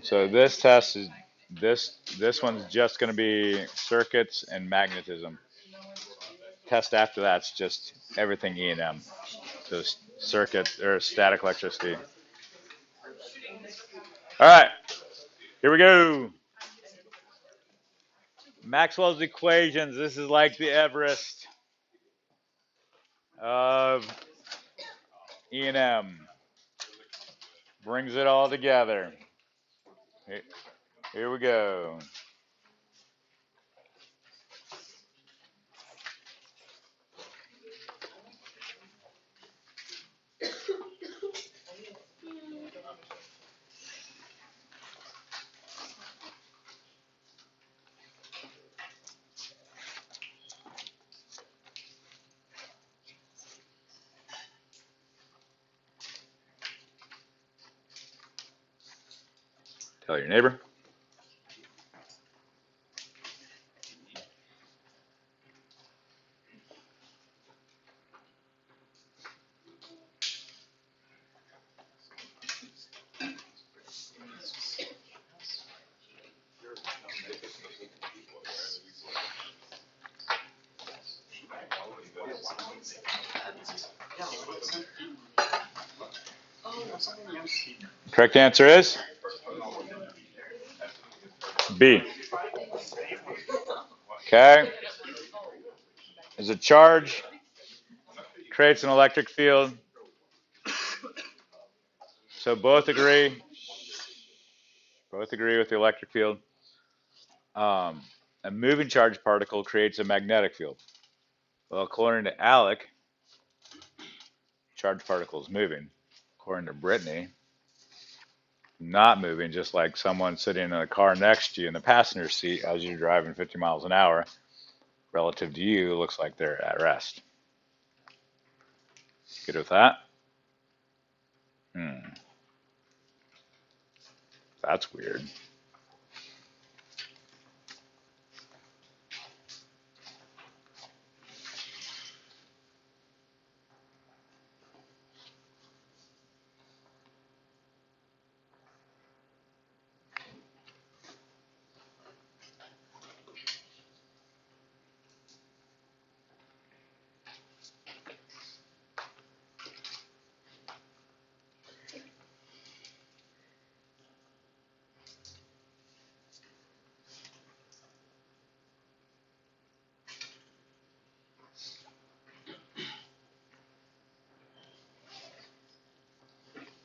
So this test is this one's just going to be circuits and magnetism. Test after that's just everything E&M. So circuit or static electricity. All right, here we go. Maxwell's equations. This is like the Everest of E&M. Brings it all together. Here we go. Tell your neighbor. Correct answer is B. Okay. Is a charge creates an electric field. So both agree. Both agree with the electric field. A moving charge particle creates a magnetic field. Well, according to Alec, charge particle is moving. According to Brittany, not moving, just like someone sitting in a car next to you in the passenger seat as you're driving 50 miles an hour, relative to you, looks like they're at rest. Good with that? That's weird.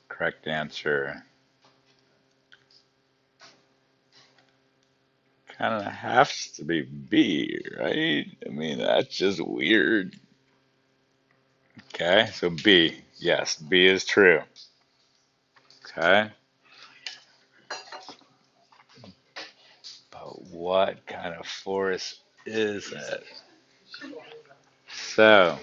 Correct answer kind of has to be B, right? I mean, that's just weird. Okay, so B. Yes, B is true. Okay. But what kind of force is it? So,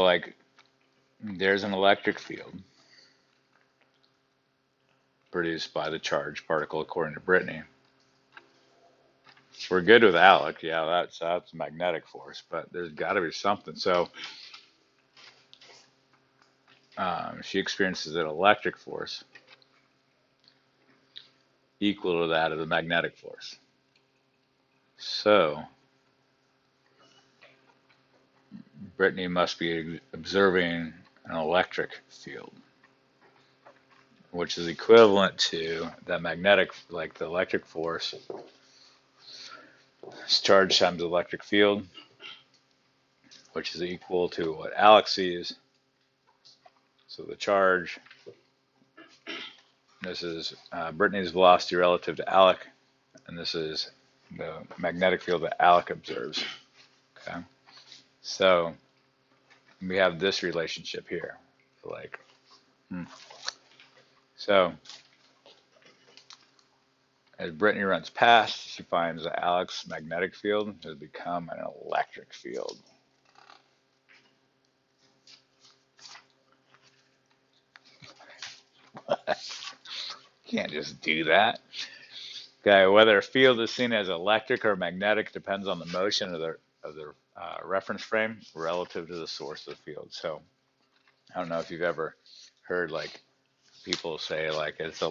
like, there's an electric field produced by the charged particle, according to Brittany. We're good with Alec. Yeah, that's magnetic force, but there's got to be something. So, she experiences an electric force equal to that of the magnetic force. So, Brittany must be observing an electric field, which is equivalent to the magnetic, like the electric force, is charge times the electric field, which is equal to what Alex sees. So the charge, this is Brittany's velocity relative to Alec, and this is the magnetic field that Alec observes. Okay, so we have this relationship here, like, so as Brittany runs past, she finds that Alec's magnetic field has become an electric field. Can't just do that. Okay, whether a field is seen as electric or magnetic depends on the motion of the reference frame relative to the source of the field. So I don't know if you've ever heard like people say like it's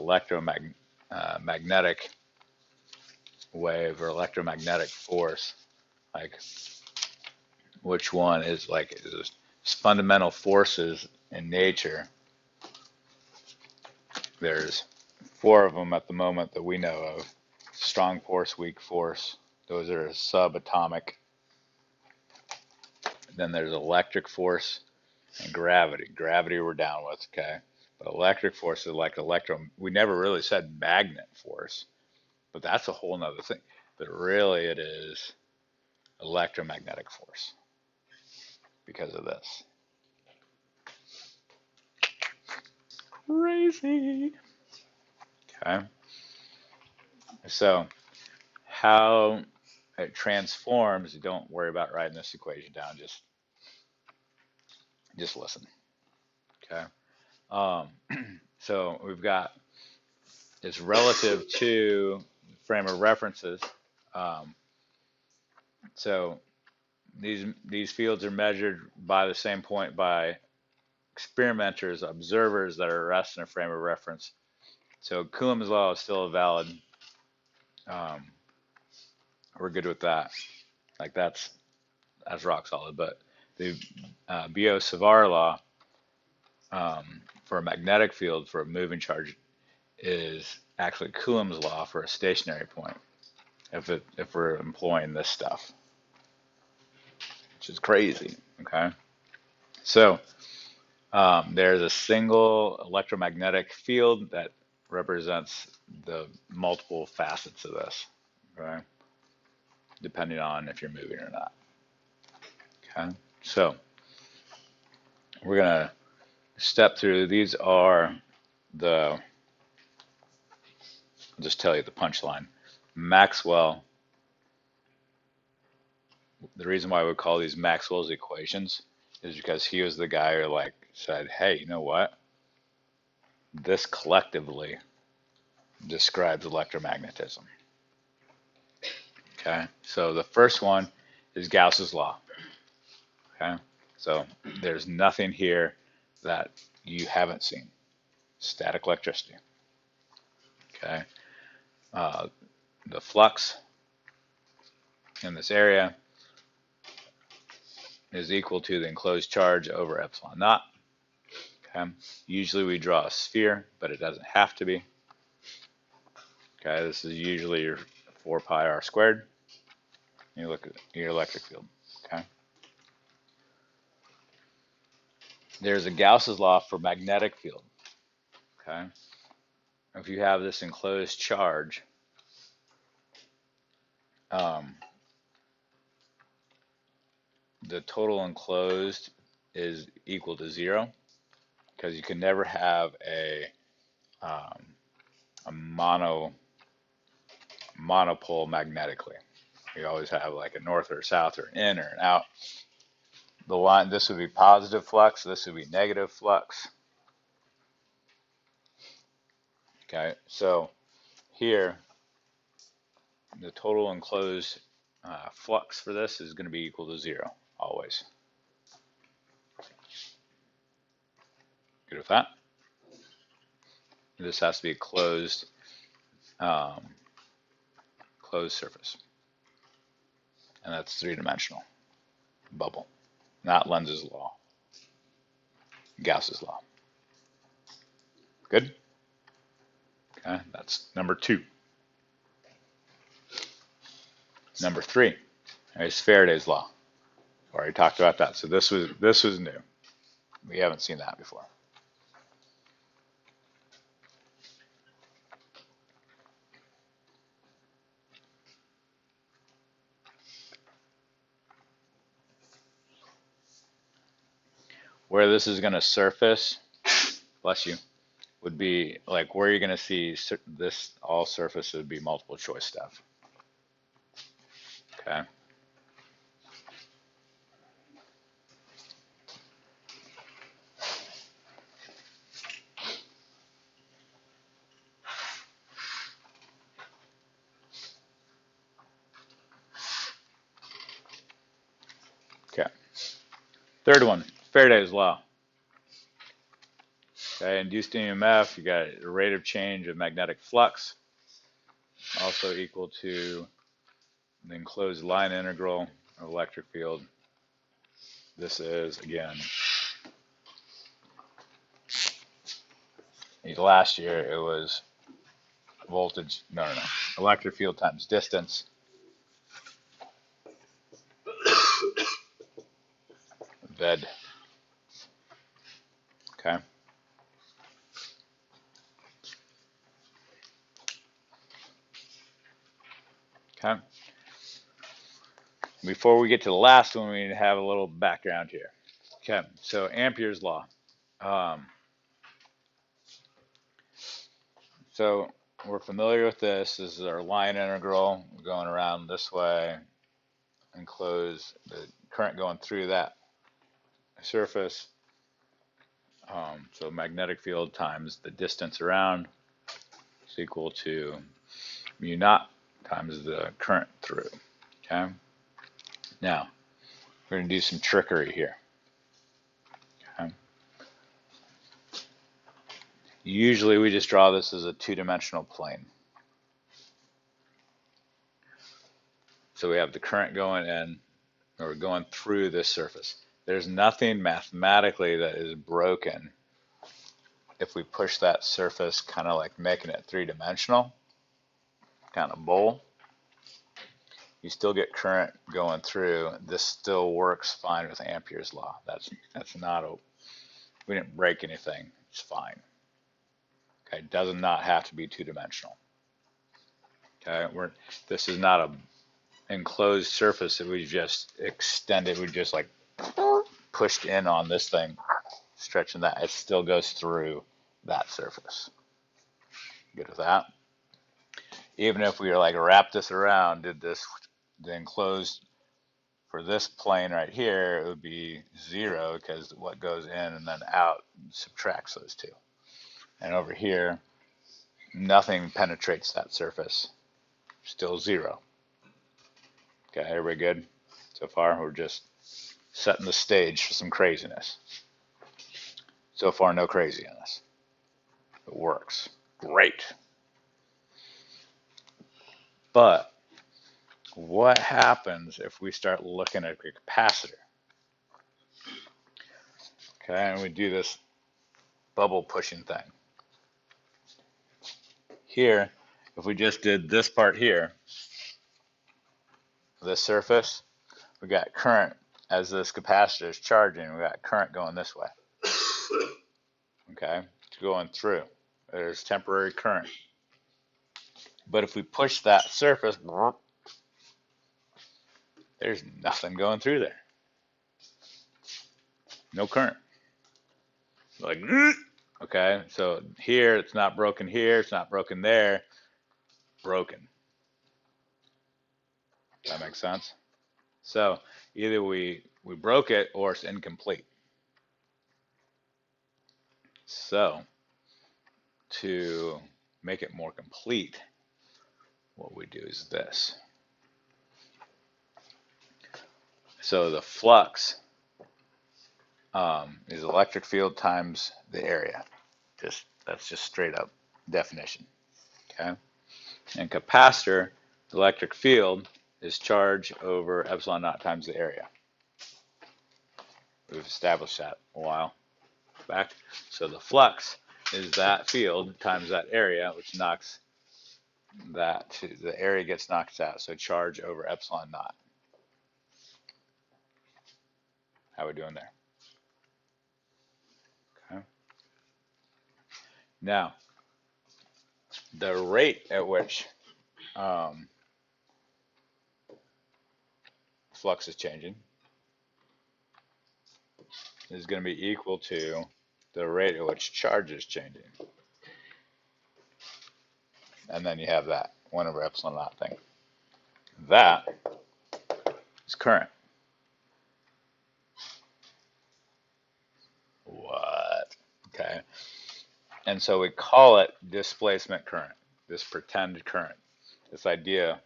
magnetic wave or electromagnetic force. Like which one is like is fundamental forces in nature. There's four of them at the moment that we know of: strong force, weak force. Those are subatomic. Then there's electric force and gravity. Gravity we're down with, okay? But electric force is like we never really said magnet force, but that's a whole nother thing. But really it is electromagnetic force because of this. Crazy. Okay. So how it transforms, don't worry about writing this equation down, just listen. Okay. Um, so we've got it's relative to frame of references. Um, so these fields are measured by the same point by experimenters, observers that are at rest in a frame of reference. So Coulomb's law is still a valid. Um, we're good with that. Like that's rock solid. But the Biot-Savart law for a magnetic field for a moving charge is actually Coulomb's law for a stationary point. If we're employing this stuff, which is crazy. Okay, so there's a single electromagnetic field that represents the multiple facets of this. Okay, depending on if you're moving or not. Okay, so we're gonna step through. These are the. I'll just tell you the punchline. Maxwell. The reason why we call these Maxwell's equations is because he was the guy who like said, "Hey, you know what? This collectively describes electromagnetism." Okay, so the first one is Gauss's law. Okay, so there's nothing here that you haven't seen. Static electricity. Okay, uh, the flux in this area is equal to the enclosed charge over epsilon naught. Okay, usually we draw a sphere, but it doesn't have to be. Okay, this is usually your 4 pi r squared. You look at your electric field. Okay, there's a Gauss's law for magnetic field. Okay, if you have this enclosed charge, um, the total enclosed is equal to 0 because you can never have um, a monopole magnetically. You always have like a north or south or an in or an out. The line, this would be positive flux, this would be negative flux. Okay, so here the total enclosed flux for this is going to be equal to 0 always. Good with that? This has to be a um, closed surface, and that's 3-dimensional bubble, not Lenz's law, Gauss's law. Good? Okay, that's number 2. Number 3 is Faraday's law. Already talked about that. So this was new. We haven't seen that before. Where this is going to surface, bless you, would be like where you're going to see this all surface would be multiple choice stuff. Okay. Third one, Faraday's law. Okay, induced EMF, you got a rate of change of magnetic flux, also equal to the enclosed line integral of electric field. This is, again, last year it was voltage, no, electric field times distance. Ved. Okay. Okay. Before we get to the last one, we need to have a little background here. Okay, so Ampere's law. So we're familiar with this. This is our line integral. We're going around this way, enclose the current going through that surface. So magnetic field times the distance around is equal to mu naught times the current through. Okay. Now we're going to do some trickery here. Okay. Usually we just draw this as a two-dimensional plane. So we have the current going in, or going through this surface. There's nothing mathematically that is broken if we push that surface, kind of like making it three-dimensional, kind of bowl. You still get current going through. This still works fine with Ampere's law. That's not a, we didn't break anything. It's fine. Okay, it does not have to be two-dimensional. Okay, this is not a enclosed surface that we just extended. We just like pushed in on this thing, stretching that. It still goes through that surface. Good with that? Even if we were like wrap this around, did this, the enclosed for this plane right here, it would be 0 because what goes in and then out subtracts those two. And over here, nothing penetrates that surface. Still 0. Okay, everybody good so far? We're just setting the stage for some craziness. So far, no craziness. It works. Great. But what happens if we start looking at a capacitor? Okay, and we do this bubble pushing thing. Here, if we just did this part here, this surface, we got current as this capacitor is charging, we got current going this way. Okay, it's going through. There's temporary current. But if we push that surface, there's nothing going through there. No current. Like, okay, so here it's not broken here, it's not broken there, broken. That makes sense? So either we broke it or it's incomplete. So to make it more complete, what we do is this. So the flux is electric field times the area. That's just straight up definition. Okay. And capacitor, electric field, is charge over epsilon naught times the area. We've established that a while back. So the flux is that field times that area, which knocks that to the area gets knocked out. So charge over epsilon naught. How are we doing there? Okay. Now, the rate at which flux is changing is going to be equal to the rate at which charge is changing. And then you have that 1 over epsilon naught thing. That is current. What? Okay. And so we call it displacement current, this pretend current. This idea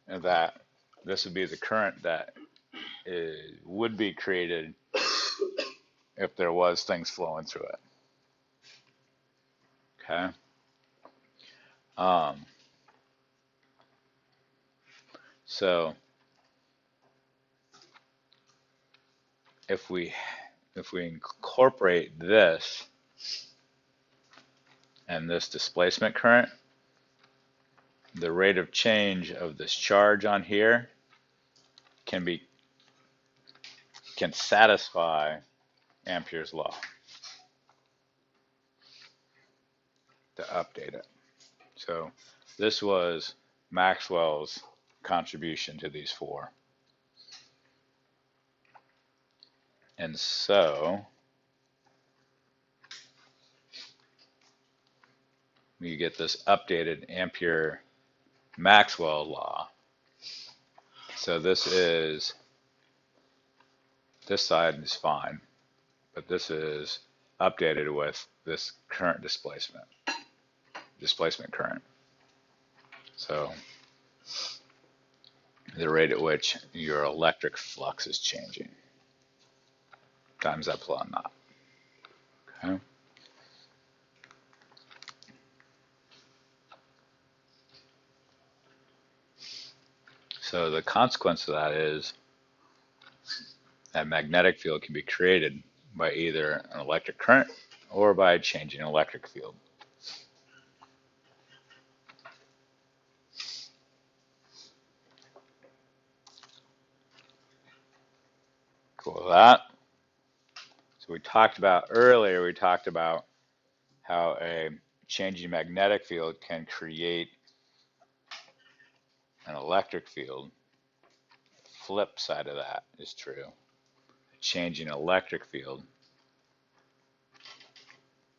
that this would be the current that would be created if there was things flowing through it. Okay. Um, so if we incorporate this and this displacement current, the rate of change of this charge on here can satisfy Ampere's law to update it. So this was Maxwell's contribution to these four. And so we get this updated Ampere Maxwell law. So this side is fine, but this is updated with this current displacement current. So the rate at which your electric flux is changing times epsilon naught. Okay. So the consequence of that is that magnetic field can be created by either an electric current or by changing an electric field. Cool with that. So we talked about how a changing magnetic field can create an electric field. Flip side of that is true. Changing electric field.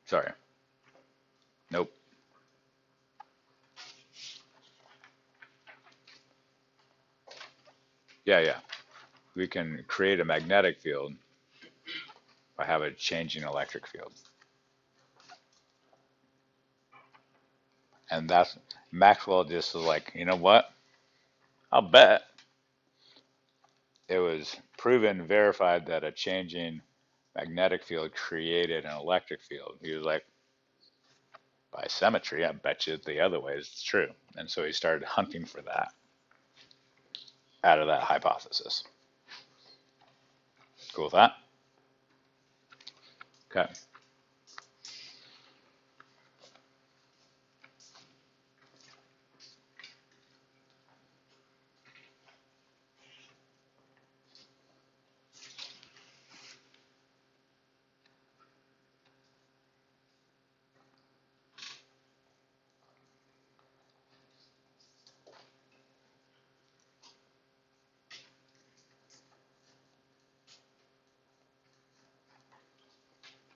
Sorry. Nope. Yeah. We can create a magnetic field by having a changing electric field. And that's Maxwell just was like, you know what? I'll bet it was proven, verified that a changing magnetic field created an electric field. He was like, by symmetry, I bet you the other way is true. And so he started hunting for that out of that hypothesis. Cool with that? Okay.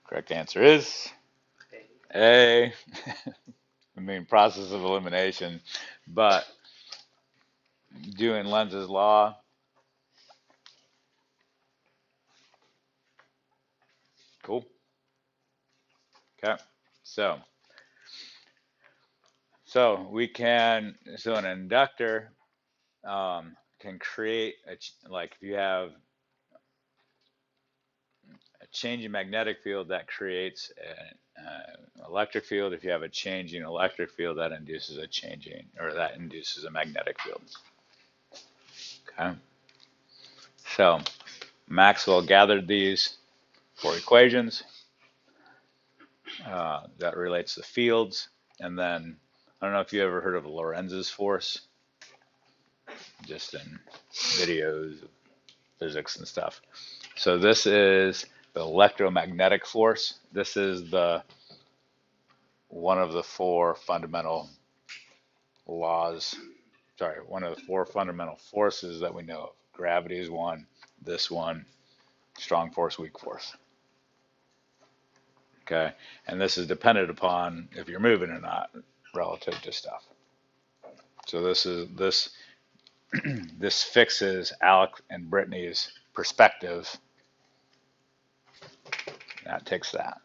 Correct answer is A. I mean, process of elimination, but doing Lenz's law, cool. Okay, so an inductor can create like if you have a changing magnetic field that creates an electric field. If you have a changing electric field, that induces a magnetic field. Okay. So Maxwell gathered these four equations that relates to fields, and then I don't know if you ever heard of Lorenz's force, just in videos of physics and stuff. So this is the electromagnetic force. This is one of the four fundamental laws. Sorry, one of the four fundamental forces that we know of. Gravity is one. This one, strong force, weak force. Okay, and this is dependent upon if you're moving or not relative to stuff. So this this fixes Alec and Brittany's perspective. That takes that.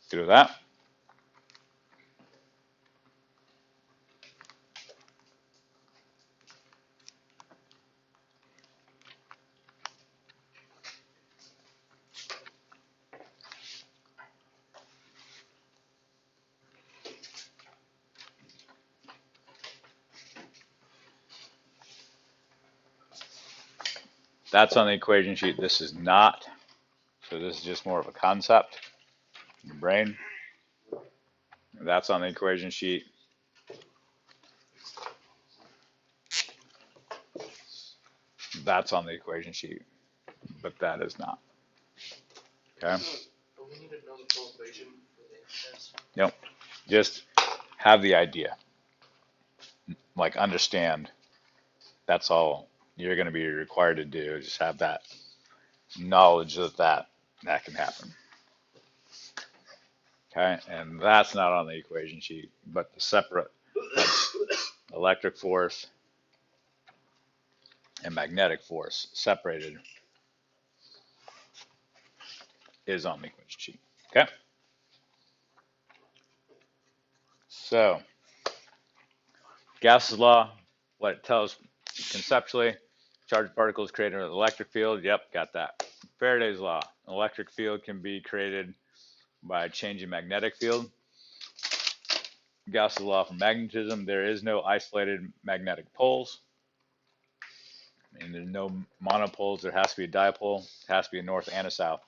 Through that. That's on the equation sheet. This is not. So this is just more of a concept in the brain. That's on the equation sheet. That's on the equation sheet, but that is not. Okay? Nope. Just have the idea. Like understand. That's all you're going to be required to do. Just have that knowledge that can happen. Okay? And that's not on the equation sheet, but the separate electric force and magnetic force separated is on the equation sheet. Okay? So, Gauss's law, what it tells conceptually, charged particles created an electric field. Yep, got that. Faraday's law, an electric field can be created by a change in magnetic field. Gauss's law for magnetism, there is no isolated magnetic poles. And there's no monopoles. There has to be a dipole. It has to be a north and a south.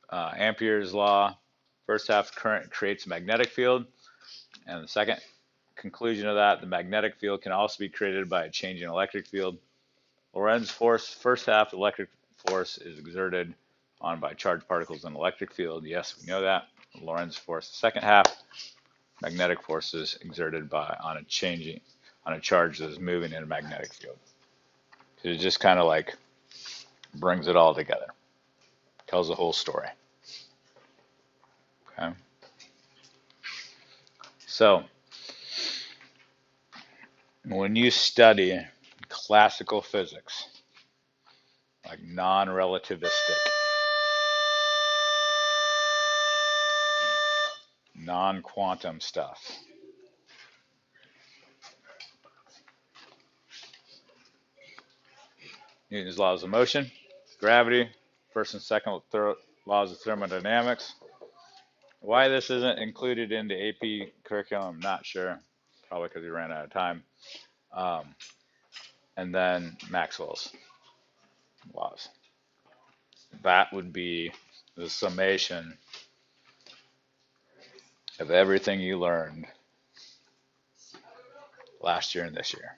Ampere's law, first half current creates a magnetic field. And the second conclusion of that, the magnetic field can also be created by a change in electric field. Lorentz force, first half electric force is exerted on by charged particles in electric field. Yes, we know that. Lorentz force, the second half, magnetic forces exerted by on a charge that is moving in a magnetic field. So it just kind of like brings it all together, tells the whole story. Okay. So when you study classical physics, like non-relativistic, non-quantum stuff, Newton's laws of motion, gravity, first and second laws of thermodynamics. Why this isn't included in the AP curriculum, I'm not sure. Probably because we ran out of time. And then Maxwell's laws. That would be the summation of everything you learned last year and this year.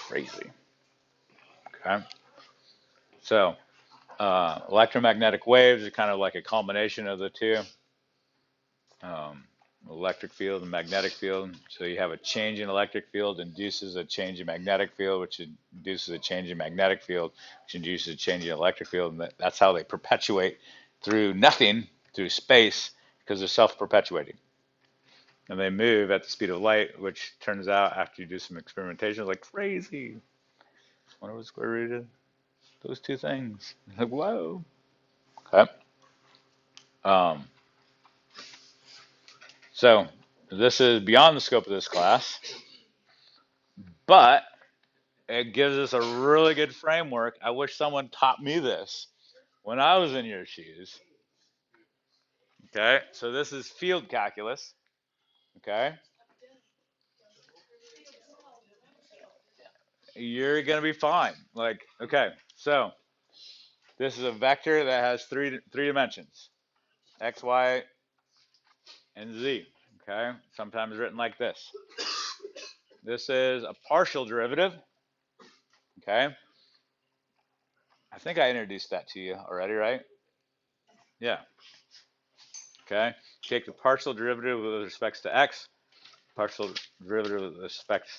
Crazy. Okay. So, electromagnetic waves are kind of like a combination of the two. Electric field and magnetic field. So you have a change in electric field induces a change in magnetic field, which induces a change in magnetic field, which induces a change in electric field. And that's how they perpetuate through nothing, through space, because they're self-perpetuating. And they move at the speed of light, which turns out after you do some experimentation, like crazy. Wonder what the square root is. Those two things. Like, whoa. Okay. So this is beyond the scope of this class, but it gives us a really good framework. I wish someone taught me this when I was in your shoes. Okay, so this is field calculus. Okay, you're gonna be fine. Like, okay, so this is a vector that has three dimensions: x, y, and z. Okay, sometimes written like this. This is a partial derivative. Okay, I think I introduced that to you already, right? Yeah. Okay, take the partial derivative with respect to x, partial derivative with respect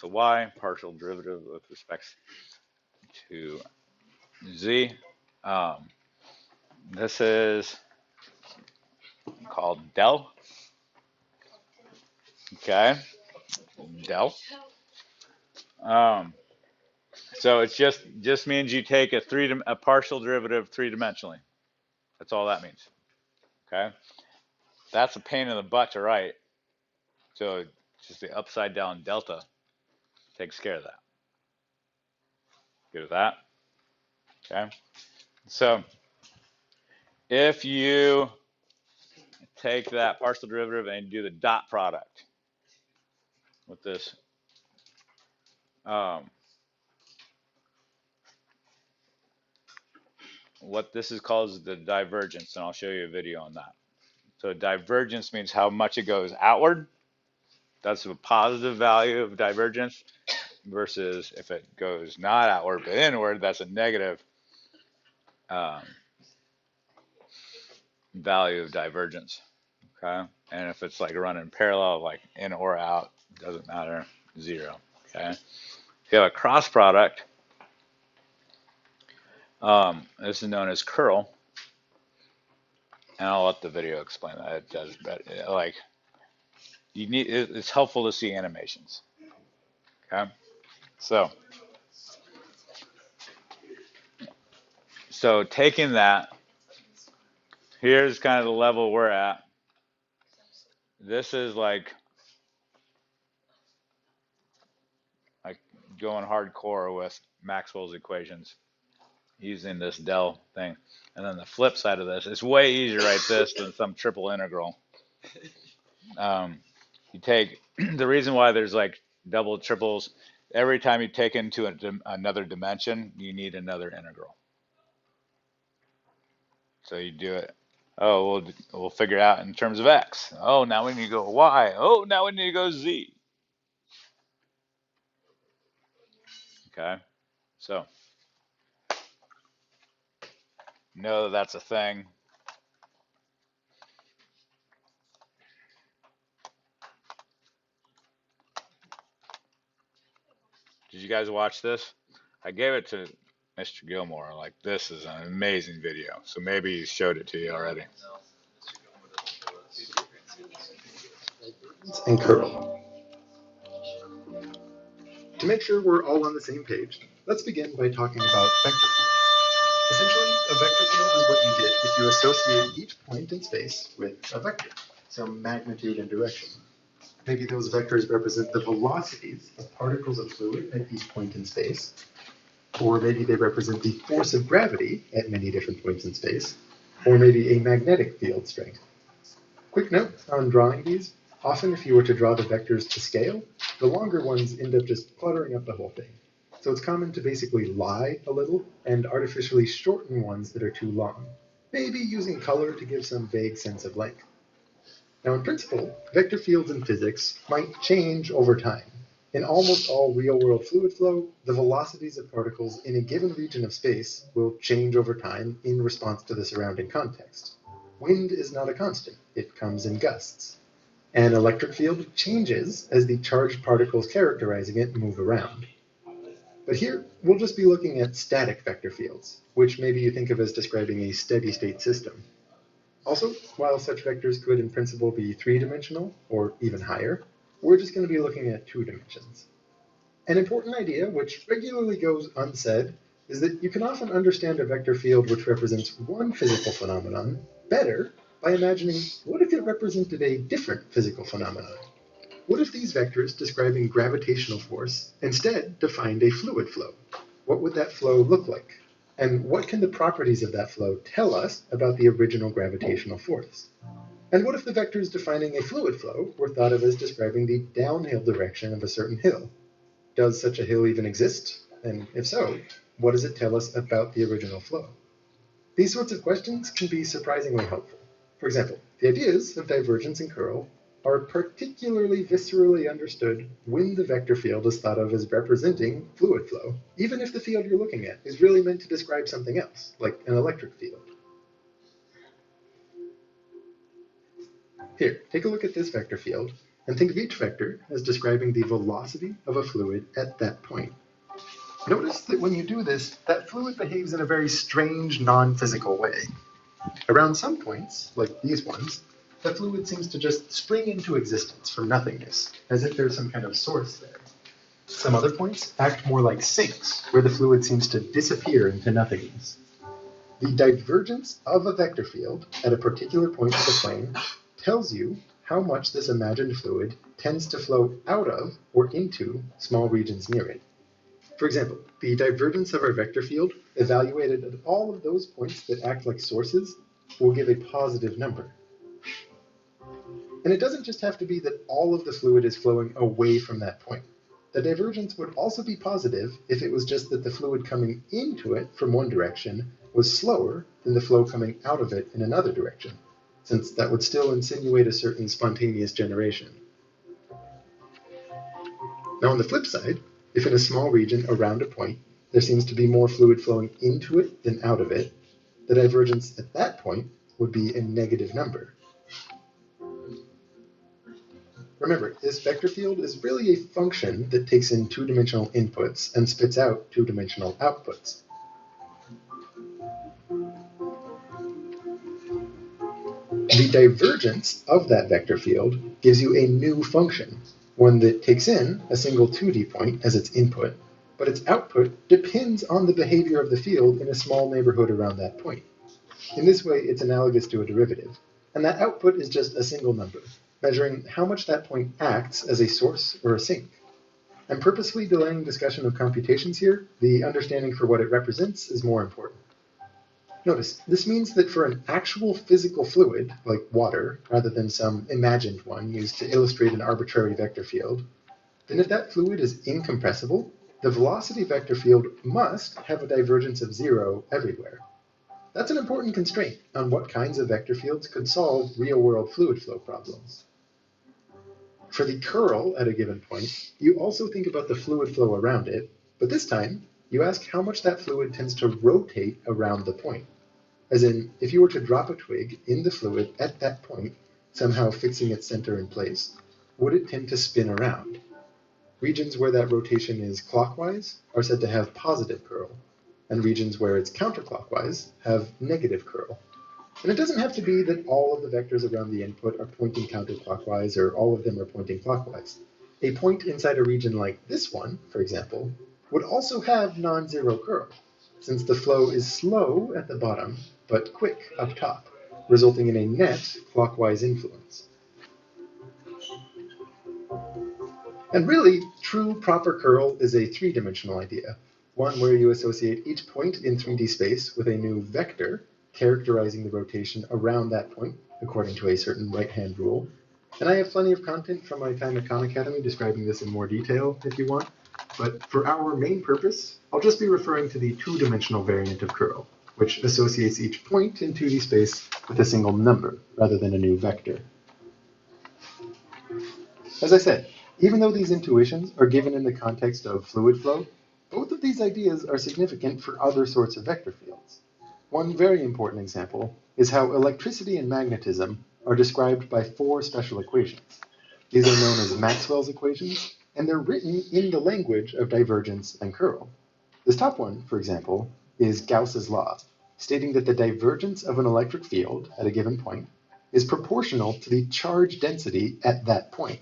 to y, partial derivative with respect to z. This is called del. Okay, del. So it just means you take a partial derivative three-dimensionally. That's all that means. Okay, that's a pain in the butt to write. So just the upside down delta takes care of that. Good with that? Okay. So if you take that partial derivative and do the dot product with this what this is called is the divergence, and I'll show you a video on that. So divergence means how much it goes outward. That's a positive value of divergence, versus if it goes not outward but inward, that's a negative um, value of divergence. Okay, and if it's like running parallel, like in or out, doesn't matter, 0. Okay, if you have a cross product, this is known as curl, and I'll let the video explain that. It does, but like you need, it's helpful to see animations. Okay, so taking that, here's kind of the level we're at. This is like going hardcore with Maxwell's equations using this del thing. And then the flip side of this, it's way easier to write this than some triple integral. You take, the reason why there's like double triples, every time you take into another dimension, you need another integral. So you do it. Oh, we'll figure it out in terms of x. Oh, now we need to go y. Oh, now we need to go z. Okay, so know that that's a thing. Did you guys watch this? I gave it to Mr. Gilmore. Like, this is an amazing video. So maybe he showed it to you already. And curl. To make sure we're all on the same page, let's begin by talking about vector fields. Essentially, a vector field is what you get if you associate each point in space with a vector, some magnitude and direction. Maybe those vectors represent the velocities of particles of fluid at each point in space, or maybe they represent the force of gravity at many different points in space, or maybe a magnetic field strength. Quick note on drawing these, often if you were to draw the vectors to scale, the longer ones end up just cluttering up the whole thing. So it's common to basically lie a little and artificially shorten ones that are too long, maybe using color to give some vague sense of length. Now in principle, vector fields in physics might change over time. In almost all real-world fluid flow, the velocities of particles in a given region of space will change over time in response to the surrounding context. Wind is not a constant, it comes in gusts. An electric field changes as the charged particles characterizing it move around. But here, we'll just be looking at static vector fields, which maybe you think of as describing a steady-state system. Also, while such vectors could in principle be three-dimensional, or even higher, we're just going to be looking at 2 dimensions. An important idea, which regularly goes unsaid, is that you can often understand a vector field which represents one physical phenomenon better by imagining what if it represented a different physical phenomenon? What if these vectors describing gravitational force instead defined a fluid flow? What would that flow look like? And what can the properties of that flow tell us about the original gravitational force? And what if the vectors defining a fluid flow were thought of as describing the downhill direction of a certain hill? Does such a hill even exist? And if so, what does it tell us about the original flow? These sorts of questions can be surprisingly helpful. For example, the ideas of divergence and curl are particularly viscerally understood when the vector field is thought of as representing fluid flow, even if the field you're looking at is really meant to describe something else, like an electric field. Here, take a look at this vector field, and think of each vector as describing the velocity of a fluid at that point. Notice that when you do this, that fluid behaves in a very strange, non-physical way. Around some points, like these ones, the fluid seems to just spring into existence from nothingness, as if there's some kind of source there. Some other points act more like sinks, where the fluid seems to disappear into nothingness. The divergence of a vector field at a particular point of the plane tells you how much this imagined fluid tends to flow out of or into small regions near it. For example, the divergence of our vector field, evaluated at all of those points that act like sources, will give a positive number. And it doesn't just have to be that all of the fluid is flowing away from that point. The divergence would also be positive if it was just that the fluid coming into it from one direction was slower than the flow coming out of it in another direction, since that would still insinuate a certain spontaneous generation. Now on the flip side, if in a small region around a point there seems to be more fluid flowing into it than out of it, the divergence at that point would be a negative number. Remember, this vector field is really a function that takes in two-dimensional inputs and spits out two-dimensional outputs. The divergence of that vector field gives you a new function, one that takes in a single 2D point as its input, but its output depends on the behavior of the field in a small neighborhood around that point. In this way, it's analogous to a derivative, and that output is just a single number, measuring how much that point acts as a source or a sink. I'm purposely delaying discussion of computations here. The understanding for what it represents is more important. Notice, this means that for an actual physical fluid, like water, rather than some imagined one used to illustrate an arbitrary vector field, then if that fluid is incompressible, the velocity vector field must have a divergence of 0 everywhere. That's an important constraint on what kinds of vector fields could solve real-world fluid flow problems. For the curl at a given point, you also think about the fluid flow around it, but this time, you ask how much that fluid tends to rotate around the point. As in, if you were to drop a twig in the fluid at that point, somehow fixing its center in place, would it tend to spin around? Regions where that rotation is clockwise are said to have positive curl, and regions where it's counterclockwise have negative curl. And it doesn't have to be that all of the vectors around the input are pointing counterclockwise or all of them are pointing clockwise. A point inside a region like this one, for example, would also have non-zero curl, since the flow is slow at the bottom, but quick up top, resulting in a net clockwise influence. And really, true proper curl is a three-dimensional idea, one where you associate each point in 3D space with a new vector characterizing the rotation around that point according to a certain right-hand rule. And I have plenty of content from my time at Khan Academy describing this in more detail if you want, but for our main purpose, I'll just be referring to the two-dimensional variant of curl, which associates each point in 2D space with a single number rather than a new vector. As I said, even though these intuitions are given in the context of fluid flow, both of these ideas are significant for other sorts of vector fields. One very important example is how electricity and magnetism are described by 4 special equations. These are known as Maxwell's equations, and they're written in the language of divergence and curl. This top one, for example, is Gauss's law, stating that the divergence of an electric field at a given point is proportional to the charge density at that point.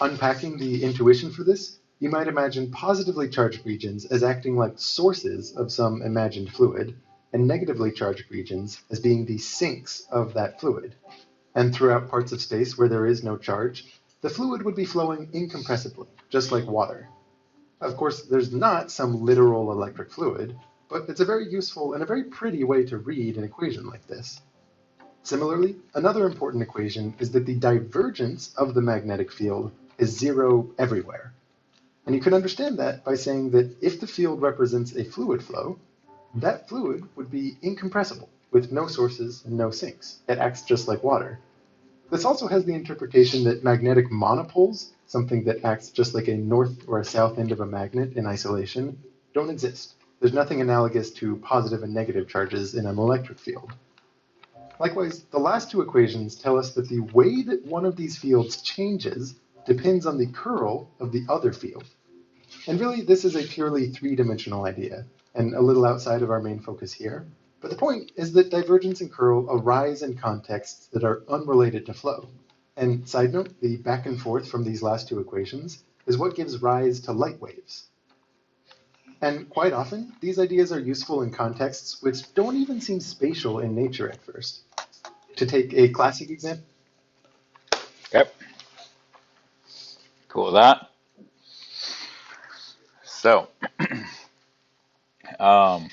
Unpacking the intuition for this, you might imagine positively charged regions as acting like sources of some imagined fluid, and negatively charged regions as being the sinks of that fluid. And throughout parts of space where there is no charge, the fluid would be flowing incompressibly, just like water. Of course, there's not some literal electric fluid, but it's a very useful and a very pretty way to read an equation like this. Similarly, another important equation is that the divergence of the magnetic field is 0 everywhere. And you can understand that by saying that if the field represents a fluid flow, that fluid would be incompressible, with no sources and no sinks. It acts just like water. This also has the interpretation that magnetic monopoles, something that acts just like a north or a south end of a magnet in isolation, don't exist. There's nothing analogous to positive and negative charges in an electric field. Likewise, the last 2 equations tell us that the way that one of these fields changes depends on the curl of the other field. And really, this is a purely 3-dimensional idea, and a little outside of our main focus here. But the point is that divergence and curl arise in contexts that are unrelated to flow. And side note, the back and forth from these last 2 equations is what gives rise to light waves. And quite often, these ideas are useful in contexts which don't even seem spatial in nature at first. To take a classic example. Yep. Cool with that. So, um,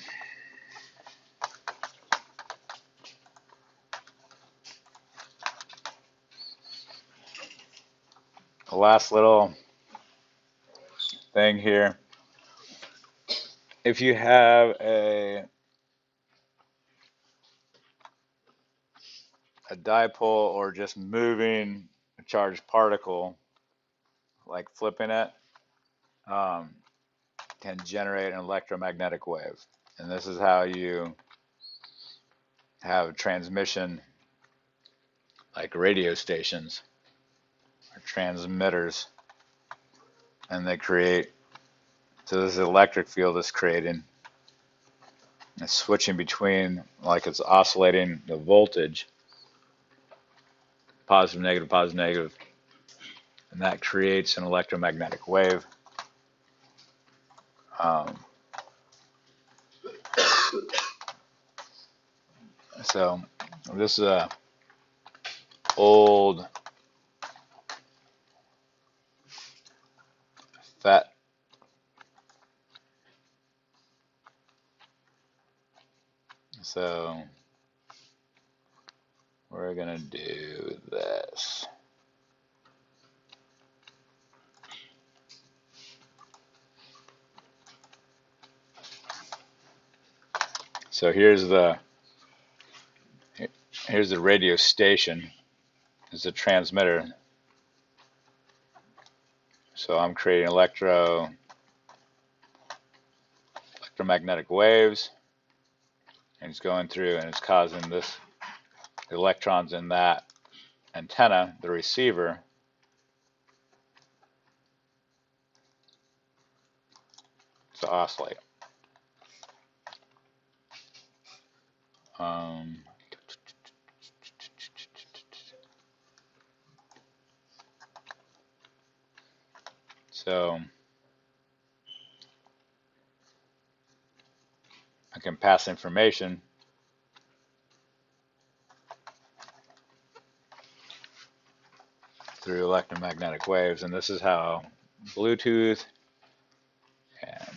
the last little thing here. If you have a a dipole or just moving a charged particle, like flipping it, um, can generate an electromagnetic wave. And this is how you have transmission, like radio stations or transmitters, and they create, so this electric field is creating, it's switching between, like it's oscillating the voltage, positive, negative, and that creates an electromagnetic wave. Um, so this is a old fat. So we're gonna do this. So here's the radio station. It's a transmitter. So I'm creating electromagnetic waves, and it's going through and it's causing this electrons in that antenna, the receiver, to oscillate. Um, so I can pass information through electromagnetic waves, and this is how Bluetooth and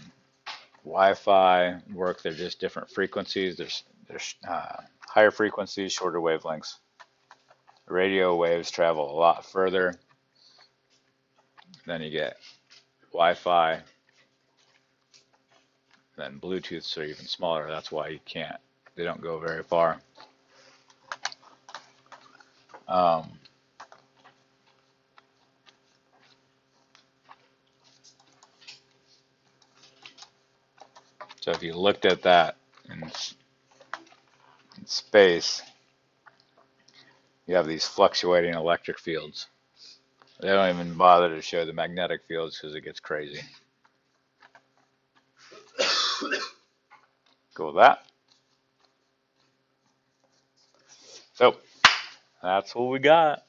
Wi-Fi work. They're just different frequencies. There's higher frequencies, shorter wavelengths. Radio waves travel a lot further. Then you get Wi-Fi. Then Bluetooths are even smaller. That's why they don't go very far. So if you looked at that in space, you have these fluctuating electric fields. They don't even bother to show the magnetic fields because it gets crazy. Go with that. So that's what we got.